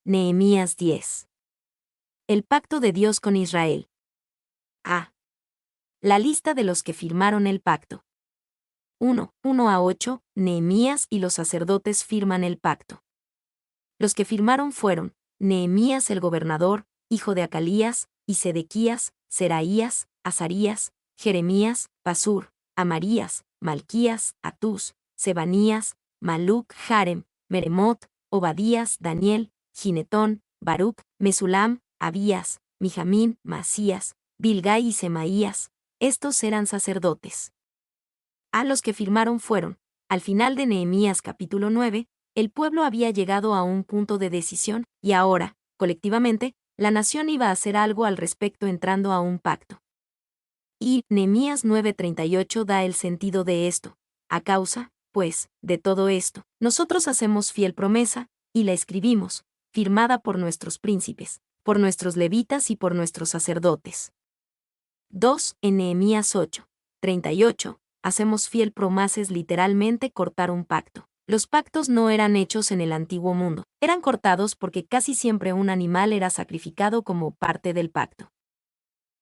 Nehemías 10. El pacto de Dios con Israel. A. La lista de los que firmaron el pacto. 1 a 8. Nehemías y los sacerdotes firman el pacto. Los que firmaron fueron Nehemías el gobernador, hijo de Acalías, y Sedequías, Seraías, Azarías, Jeremías, Pasur, Amarías, Malquías, Atús, Sebanías, Maluc, Jarem, Meremot, Obadías, Daniel, Ginetón, Baruc, Mesulam, Abías, Mijamín, Masías, Bilgai y Semaías. Estos eran sacerdotes. A los que firmaron fueron, al final de Nehemías capítulo 9, el pueblo había llegado a un punto de decisión, y ahora, colectivamente, la nación iba a hacer algo al respecto entrando a un pacto. Y Nehemías 9:38 da el sentido de esto. A causa, pues, de todo esto, nosotros hacemos fiel promesa, y la escribimos, firmada por nuestros príncipes, por nuestros levitas y por nuestros sacerdotes. 2. En Nehemías 8:38, hacemos fiel promesa es literalmente cortar un pacto. Los pactos no eran hechos en el antiguo mundo, eran cortados porque casi siempre un animal era sacrificado como parte del pacto.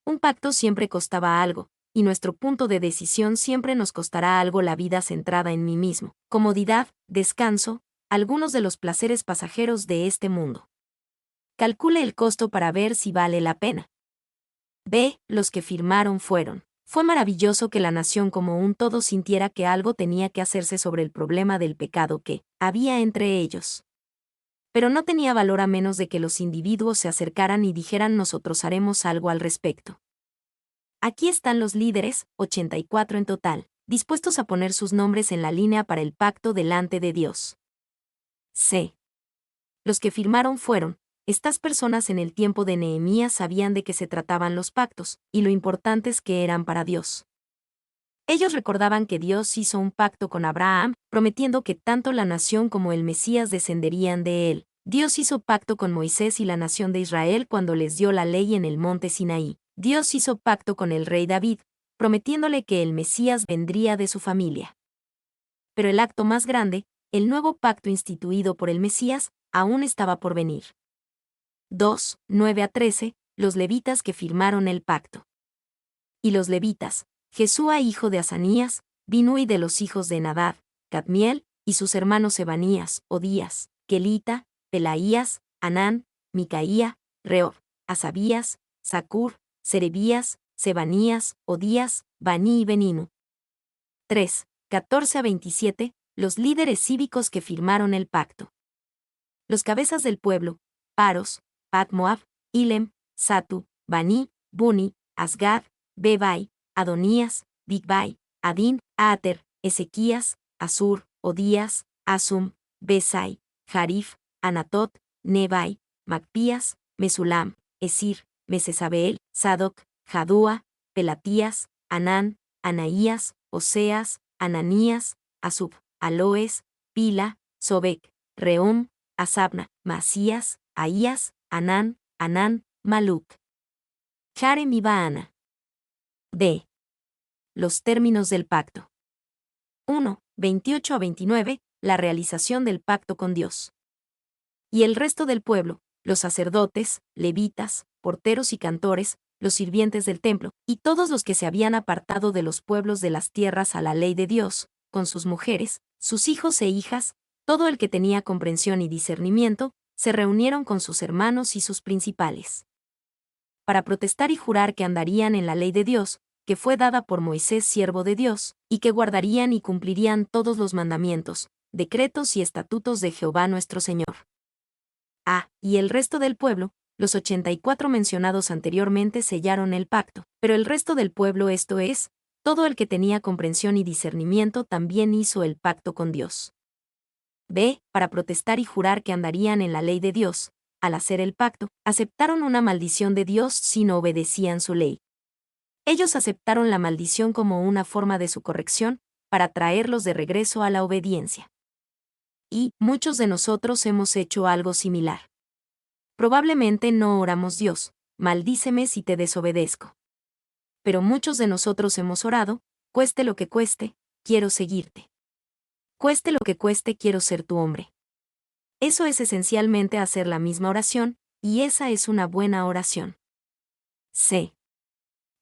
Un pacto siempre costaba algo, y nuestro punto de decisión siempre nos costará algo la vida centrada en mí mismo, comodidad, descanso, algunos de los placeres pasajeros de este mundo. Calcule el costo para ver si vale la pena. B. Los que firmaron fueron. Fue maravilloso que la nación como un todo sintiera que algo tenía que hacerse sobre el problema del pecado que había entre ellos. Pero no tenía valor a menos de que los individuos se acercaran y dijeran nosotros haremos algo al respecto. Aquí están los líderes, 84 en total, dispuestos a poner sus nombres en la línea para el pacto delante de Dios. C. Los que firmaron fueron. Estas personas en el tiempo de Nehemías sabían de qué se trataban los pactos, y lo importantes que eran para Dios. Ellos recordaban que Dios hizo un pacto con Abraham, prometiendo que tanto la nación como el Mesías descenderían de él. Dios hizo pacto con Moisés y la nación de Israel cuando les dio la ley en el monte Sinaí. Dios hizo pacto con el rey David, prometiéndole que el Mesías vendría de su familia. Pero el acto más grande, el nuevo pacto instituido por el Mesías, aún estaba por venir. 2, 9 a 13, los levitas que firmaron el pacto. Y los levitas, Jesúa hijo de Asanías, Binui de los hijos de Nadab, Cadmiel, y sus hermanos Ebanías, Odías, Kelita, Pelaías, Anán, Micaía, Reob, Asabías, Zacur, Serebías, Sebanías, Odías, Bani y Beninu. 3, 14 a 27, los líderes cívicos que firmaron el pacto. Los cabezas del pueblo, Paros, Pat-Moab, Ilem, Satu, Bani, Buni, Asgad, Bebai, Adonías, Bigbai, Adín, Ater, Ezequías, Asur, Odías, Asum, Besai, Jarif, Anatot, Nebai, Macpías, Mesulam, Esir, Mesesabeel, Sadoc, Jadúa, Pelatías, Anán, Anaías, Oseas, Ananías, Asub, Aloes, Pila, Sobec, Reum, Asabna, Masías, Ahías, Anán, Maluc. Jarem y Baana. B. Los términos del pacto. 1. 28 a 29, la realización del pacto con Dios. Y el resto del pueblo, los sacerdotes, levitas, porteros y cantores, los sirvientes del templo, y todos los que se habían apartado de los pueblos de las tierras a la ley de Dios, con sus mujeres, sus hijos e hijas, todo el que tenía comprensión y discernimiento, se reunieron con sus hermanos y sus principales. Para protestar y jurar que andarían en la ley de Dios, que fue dada por Moisés siervo de Dios, y que guardarían y cumplirían todos los mandamientos, decretos y estatutos de Jehová nuestro Señor. Y el resto del pueblo, los 84 mencionados anteriormente sellaron el pacto, pero el resto del pueblo, esto es, todo el que tenía comprensión y discernimiento también hizo el pacto con Dios. B. Para protestar y jurar que andarían en la ley de Dios, al hacer el pacto, aceptaron una maldición de Dios si no obedecían su ley. Ellos aceptaron la maldición como una forma de su corrección, para traerlos de regreso a la obediencia. Y muchos de nosotros hemos hecho algo similar. Probablemente no oramos Dios, maldíceme si te desobedezco. Pero muchos de nosotros hemos orado, cueste lo que cueste, quiero seguirte. Cueste lo que cueste, quiero ser tu hombre. Eso es esencialmente hacer la misma oración, y esa es una buena oración. C.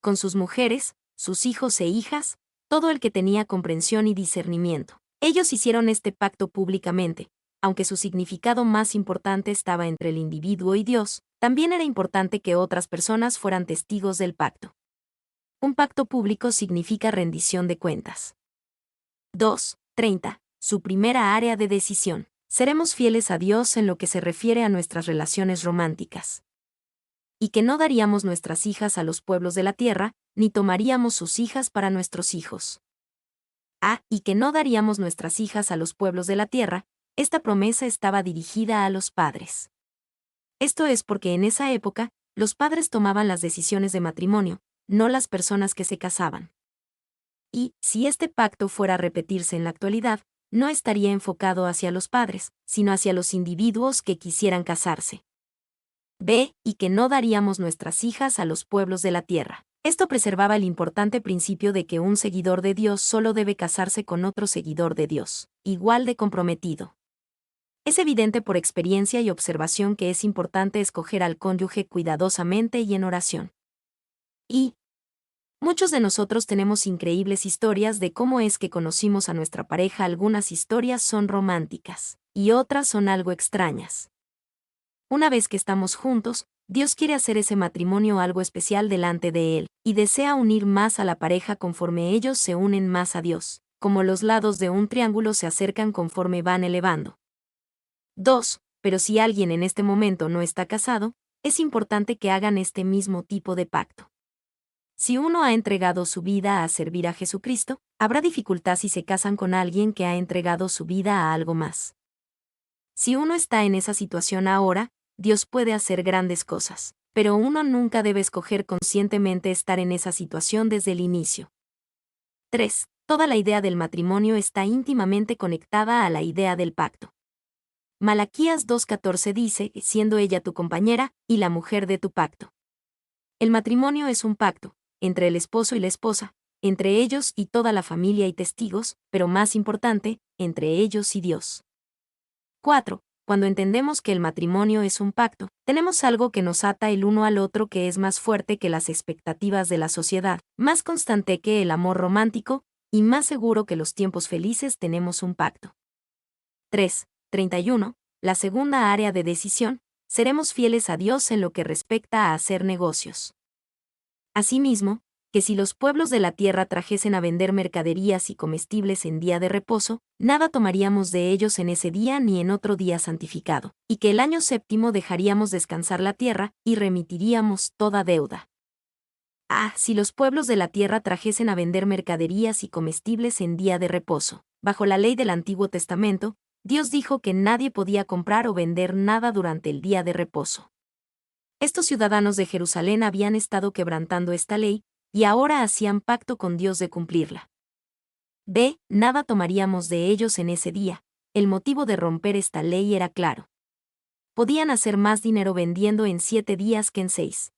Con sus mujeres, sus hijos e hijas, todo el que tenía comprensión y discernimiento. Ellos hicieron este pacto públicamente, aunque su significado más importante estaba entre el individuo y Dios, también era importante que otras personas fueran testigos del pacto. Un pacto público significa rendición de cuentas. 2.30. Su primera área de decisión. Seremos fieles a Dios en lo que se refiere a nuestras relaciones románticas. Y que no daríamos nuestras hijas a los pueblos de la tierra, ni tomaríamos sus hijas para nuestros hijos. Y que no daríamos nuestras hijas a los pueblos de la tierra, esta promesa estaba dirigida a los padres. Esto es porque en esa época, los padres tomaban las decisiones de matrimonio, no las personas que se casaban. Y, si este pacto fuera a repetirse en la actualidad, no estaría enfocado hacia los padres, sino hacia los individuos que quisieran casarse. Y que no daríamos nuestras hijas a los pueblos de la tierra. Esto preservaba el importante principio de que un seguidor de Dios solo debe casarse con otro seguidor de Dios, igual de comprometido. Es evidente por experiencia y observación que es importante escoger al cónyuge cuidadosamente y en oración. Y muchos de nosotros tenemos increíbles historias de cómo es que conocimos a nuestra pareja. Algunas historias son románticas, y otras son algo extrañas. Una vez que estamos juntos, Dios quiere hacer ese matrimonio algo especial delante de Él, y desea unir más a la pareja conforme ellos se unen más a Dios, como los lados de un triángulo se acercan conforme van elevando. 2. Pero si alguien en este momento no está casado, es importante que hagan este mismo tipo de pacto. Si uno ha entregado su vida a servir a Jesucristo, habrá dificultad si se casan con alguien que ha entregado su vida a algo más. Si uno está en esa situación ahora, Dios puede hacer grandes cosas, pero uno nunca debe escoger conscientemente estar en esa situación desde el inicio. 3. Toda la idea del matrimonio está íntimamente conectada a la idea del pacto. Malaquías 2.14 dice, siendo ella tu compañera y la mujer de tu pacto. El matrimonio es un pacto, entre el esposo y la esposa, entre ellos y toda la familia y testigos, pero más importante, entre ellos y Dios. 4. Cuando entendemos que el matrimonio es un pacto, tenemos algo que nos ata el uno al otro que es más fuerte que las expectativas de la sociedad, más constante que el amor romántico, y más seguro que los tiempos felices. Tenemos un pacto. 3.31. La segunda área de decisión, seremos fieles a Dios en lo que respecta a hacer negocios. Asimismo, que si los pueblos de la tierra trajesen a vender mercaderías y comestibles en día de reposo, nada tomaríamos de ellos en ese día ni en otro día santificado, y que el año séptimo dejaríamos descansar la tierra y remitiríamos toda deuda. Si los pueblos de la tierra trajesen a vender mercaderías y comestibles en día de reposo. Bajo la ley del Antiguo Testamento, Dios dijo que nadie podía comprar o vender nada durante el día de reposo. Estos ciudadanos de Jerusalén habían estado quebrantando esta ley, y ahora hacían pacto con Dios de cumplirla. Nada tomaríamos de ellos en ese día. El motivo de romper esta ley era claro. Podían hacer más dinero vendiendo en 7 días que en 6.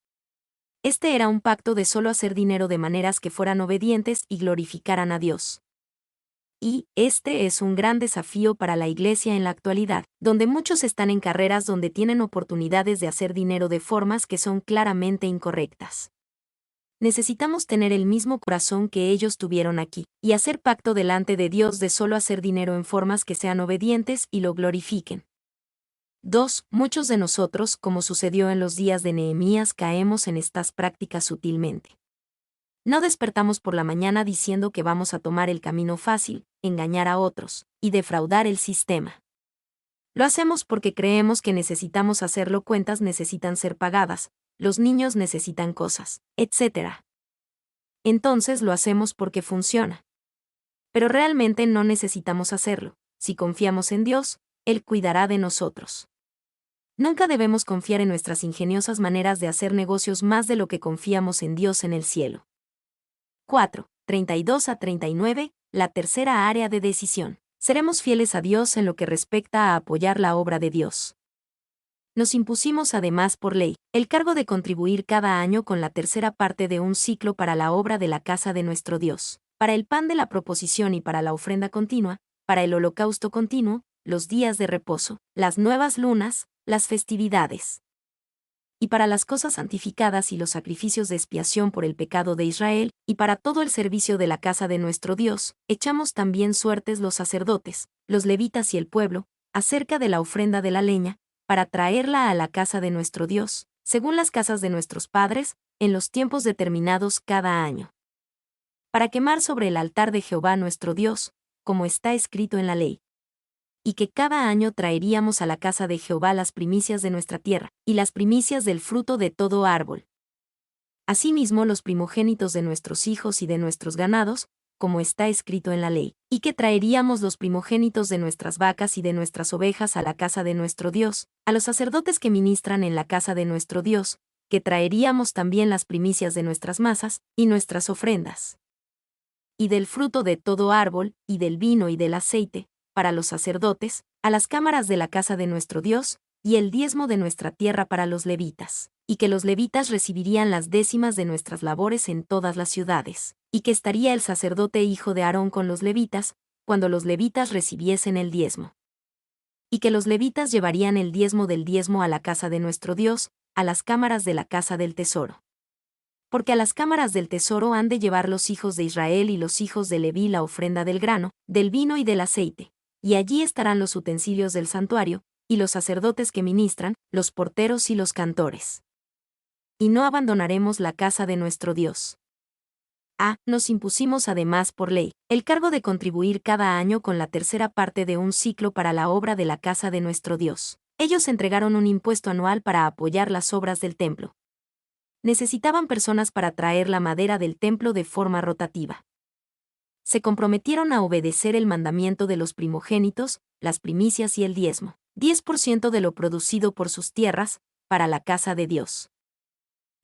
Este era un pacto de solo hacer dinero de maneras que fueran obedientes y glorificaran a Dios. Y este es un gran desafío para la iglesia en la actualidad, donde muchos están en carreras donde tienen oportunidades de hacer dinero de formas que son claramente incorrectas. Necesitamos tener el mismo corazón que ellos tuvieron aquí, y hacer pacto delante de Dios de solo hacer dinero en formas que sean obedientes y lo glorifiquen. 2. Muchos de nosotros, como sucedió en los días de Nehemías, caemos en estas prácticas sutilmente. No despertamos por la mañana diciendo que vamos a tomar el camino fácil, engañar a otros, y defraudar el sistema. Lo hacemos porque creemos que necesitamos hacerlo. Cuentas necesitan ser pagadas, los niños necesitan cosas, etc. Entonces lo hacemos porque funciona. Pero realmente no necesitamos hacerlo. Si confiamos en Dios, Él cuidará de nosotros. Nunca debemos confiar en nuestras ingeniosas maneras de hacer negocios más de lo que confiamos en Dios en el cielo. 4.32-39. La tercera área de decisión. Seremos fieles a Dios en lo que respecta a apoyar la obra de Dios. Nos impusimos además por ley el cargo de contribuir cada año con la tercera parte de un ciclo para la obra de la casa de nuestro Dios, para el pan de la proposición y para la ofrenda continua, para el holocausto continuo, los días de reposo, las nuevas lunas, las festividades. Y para las cosas santificadas y los sacrificios de expiación por el pecado de Israel, y para todo el servicio de la casa de nuestro Dios, echamos también suertes los sacerdotes, los levitas y el pueblo, acerca de la ofrenda de la leña, para traerla a la casa de nuestro Dios, según las casas de nuestros padres, en los tiempos determinados cada año. Para quemar sobre el altar de Jehová nuestro Dios, como está escrito en la ley. Y que cada año traeríamos a la casa de Jehová las primicias de nuestra tierra, y las primicias del fruto de todo árbol. Asimismo los primogénitos de nuestros hijos y de nuestros ganados, como está escrito en la ley, y que traeríamos los primogénitos de nuestras vacas y de nuestras ovejas a la casa de nuestro Dios, a los sacerdotes que ministran en la casa de nuestro Dios, que traeríamos también las primicias de nuestras masas, y nuestras ofrendas. Y del fruto de todo árbol, y del vino y del aceite, para los sacerdotes, a las cámaras de la casa de nuestro Dios, y el diezmo de nuestra tierra para los levitas, y que los levitas recibirían las décimas de nuestras labores en todas las ciudades, y que estaría el sacerdote hijo de Aarón con los levitas, cuando los levitas recibiesen el diezmo. Y que los levitas llevarían el diezmo del diezmo a la casa de nuestro Dios, a las cámaras de la casa del tesoro. Porque a las cámaras del tesoro han de llevar los hijos de Israel y los hijos de Leví la ofrenda del grano, del vino y del aceite, y allí estarán los utensilios del santuario, y los sacerdotes que ministran, los porteros y los cantores. Y no abandonaremos la casa de nuestro Dios. Nos impusimos además por ley, el cargo de contribuir cada año con la tercera parte de un ciclo para la obra de la casa de nuestro Dios. Ellos entregaron un impuesto anual para apoyar las obras del templo. Necesitaban personas para traer la madera del templo de forma rotativa. Se comprometieron a obedecer el mandamiento de los primogénitos, las primicias y el diezmo, 10% de lo producido por sus tierras, para la casa de Dios.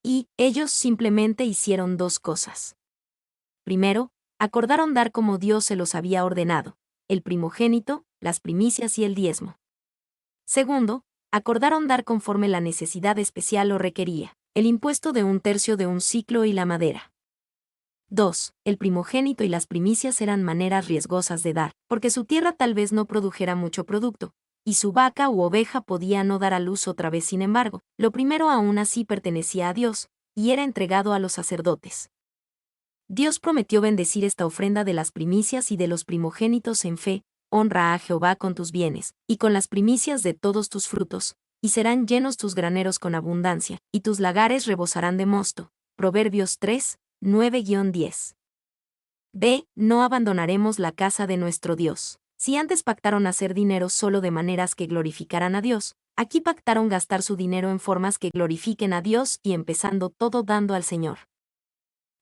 Y ellos simplemente hicieron dos cosas. Primero, acordaron dar como Dios se los había ordenado, el primogénito, las primicias y el diezmo. Segundo, acordaron dar conforme la necesidad especial lo requería, el impuesto de 1/3 de un ciclo y la madera. 2. El primogénito y las primicias eran maneras riesgosas de dar, porque su tierra tal vez no produjera mucho producto, y su vaca u oveja podía no dar a luz otra vez. Sin embargo, lo primero aún así pertenecía a Dios, y era entregado a los sacerdotes. Dios prometió bendecir esta ofrenda de las primicias y de los primogénitos en fe: honra a Jehová con tus bienes, y con las primicias de todos tus frutos, y serán llenos tus graneros con abundancia, y tus lagares rebosarán de mosto. Proverbios 3, 9-10. B. No abandonaremos la casa de nuestro Dios. Si antes pactaron hacer dinero solo de maneras que glorificaran a Dios, aquí pactaron gastar su dinero en formas que glorifiquen a Dios y empezando todo dando al Señor.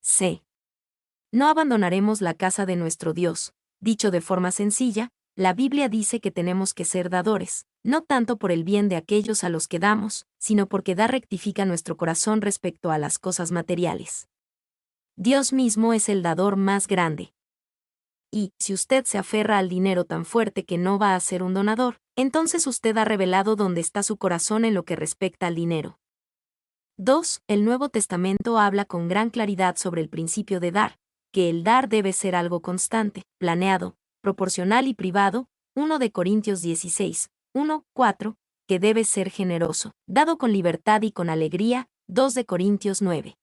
C. No abandonaremos la casa de nuestro Dios. Dicho de forma sencilla, la Biblia dice que tenemos que ser dadores, no tanto por el bien de aquellos a los que damos, sino porque dar rectifica nuestro corazón respecto a las cosas materiales. Dios mismo es el dador más grande. Y, si usted se aferra al dinero tan fuerte que no va a ser un donador, entonces usted ha revelado dónde está su corazón en lo que respecta al dinero. 2. El Nuevo Testamento habla con gran claridad sobre el principio de dar, que el dar debe ser algo constante, planeado, proporcional y privado. 1 de Corintios 16, 1-4, que debe ser generoso, dado con libertad y con alegría. 2 de Corintios 9.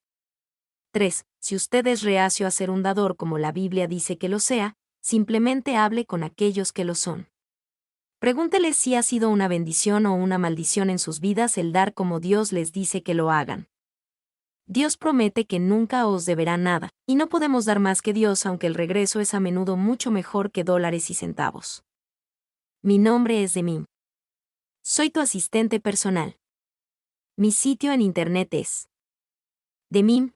3. Si usted es reacio a ser un dador como la Biblia dice que lo sea, simplemente hable con aquellos que lo son. Pregúntele si ha sido una bendición o una maldición en sus vidas el dar como Dios les dice que lo hagan. Dios promete que nunca os deberá nada, y no podemos dar más que Dios, aunque el regreso es a menudo mucho mejor que dólares y centavos. Mi nombre es Demim. Soy tu asistente personal. Mi sitio en internet es demim.es.tl.